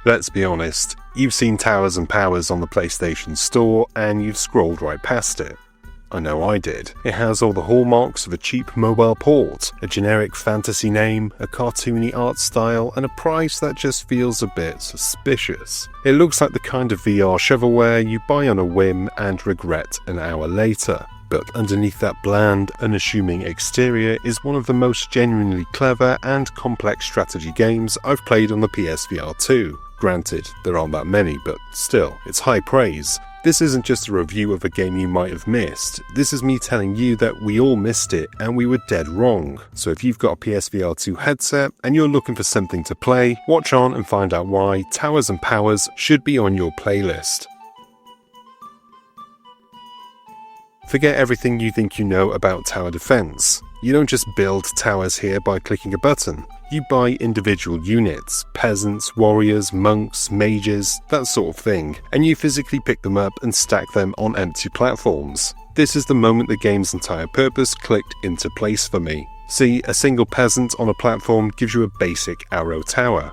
Let's be honest, you've seen Towers and Powers on the PlayStation Store and you've scrolled right past it. I know I did. It has all the hallmarks of a cheap mobile port, a generic fantasy name, a cartoony art style, and a price that just feels a bit suspicious. It looks like the kind of VR shovelware you buy on a whim and regret an hour later. But underneath that bland, unassuming exterior is one of the most genuinely clever and complex strategy games I've played on the PSVR2. Granted, there aren't that many, but still, it's high praise. This isn't just a review of a game you might have missed, this is me telling you that we all missed it and we were dead wrong. So if you've got a PSVR2 headset and you're looking for something to play, watch on and find out why Towers and Powers should be on your playlist. Forget everything you think you know about tower defense. You don't just build towers here by clicking a button. You buy individual units, peasants, warriors, monks, mages, that sort of thing, and you physically pick them up and stack them on empty platforms. This is the moment the game's entire purpose clicked into place for me. See, a single peasant on a platform gives you a basic arrow tower.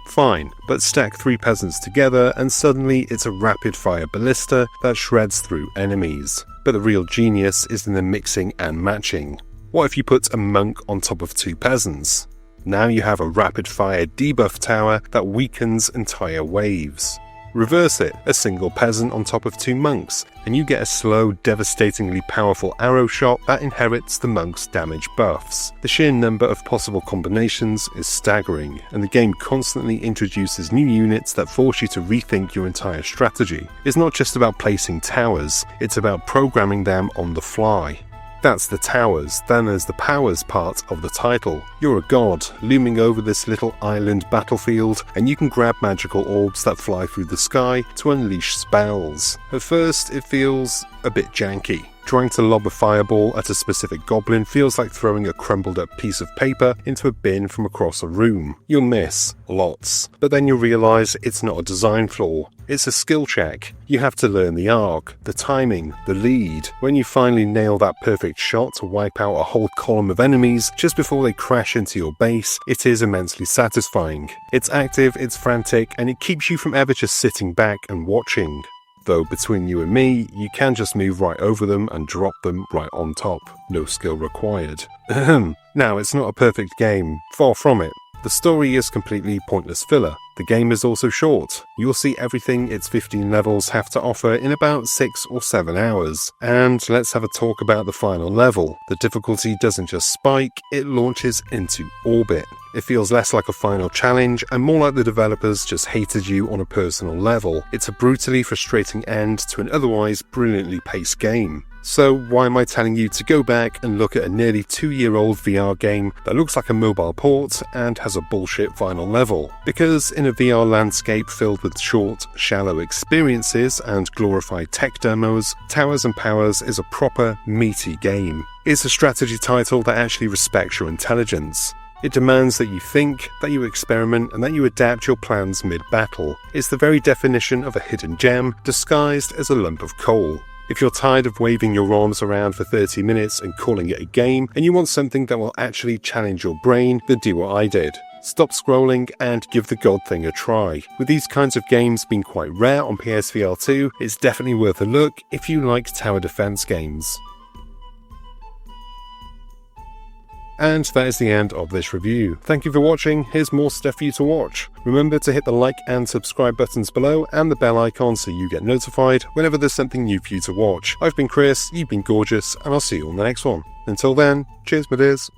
Fine, but stack 3 peasants together and suddenly it's a rapid-fire ballista that shreds through enemies. But the real genius is in the mixing and matching. What if you put a monk on top of 2 peasants? Now you have a rapid-fire debuff tower that weakens entire waves. Reverse it, a single peasant on top of 2 monks, and you get a slow, devastatingly powerful arrow shot that inherits the monk's damage buffs. The sheer number of possible combinations is staggering, and the game constantly introduces new units that force you to rethink your entire strategy. It's not just about placing towers, it's about programming them on the fly. That's the towers, then there's the powers part of the title. You're a god, looming over this little island battlefield, and you can grab magical orbs that fly through the sky to unleash spells. At first, it feels a bit janky. Trying to lob a fireball at a specific goblin feels like throwing a crumbled up piece of paper into a bin from across a room. You'll miss lots, but then you'll realise it's not a design flaw. It's a skill check. You have to learn the arc, the timing, the lead. When you finally nail that perfect shot to wipe out a whole column of enemies just before they crash into your base, it is immensely satisfying. It's active, it's frantic, and it keeps you from ever just sitting back and watching. Though between you and me, you can just move right over them and drop them right on top. No skill required. Now, it's not a perfect game, far from it. The story is completely pointless filler. The game is also short. You'll see everything its 15 levels have to offer in about 6 or 7 hours. And let's have a talk about the final level. The difficulty doesn't just spike, it launches into orbit. It feels less like a final challenge and more like the developers just hated you on a personal level. It's a brutally frustrating end to an otherwise brilliantly paced game. So why am I telling you to go back and look at a nearly 2-year-old VR game that looks like a mobile port and has a bullshit final level? Because in a VR landscape filled with short, shallow experiences and glorified tech demos, Towers and Powers is a proper, meaty game. It's a strategy title that actually respects your intelligence. It demands that you think, that you experiment, and that you adapt your plans mid-battle. It's the very definition of a hidden gem, disguised as a lump of coal. If you're tired of waving your arms around for 30 minutes and calling it a game, and you want something that will actually challenge your brain, then do what I did. Stop scrolling and give the god thing a try. With these kinds of games being quite rare on PSVR2, it's definitely worth a look if you like tower defense games. And that is the end of this review. Thank you for watching, here's more stuff for you to watch. Remember to hit the like and subscribe buttons below and the bell icon so you get notified whenever there's something new for you to watch. I've been Chris, you've been gorgeous, and I'll see you on the next one. Until then, cheers my dears.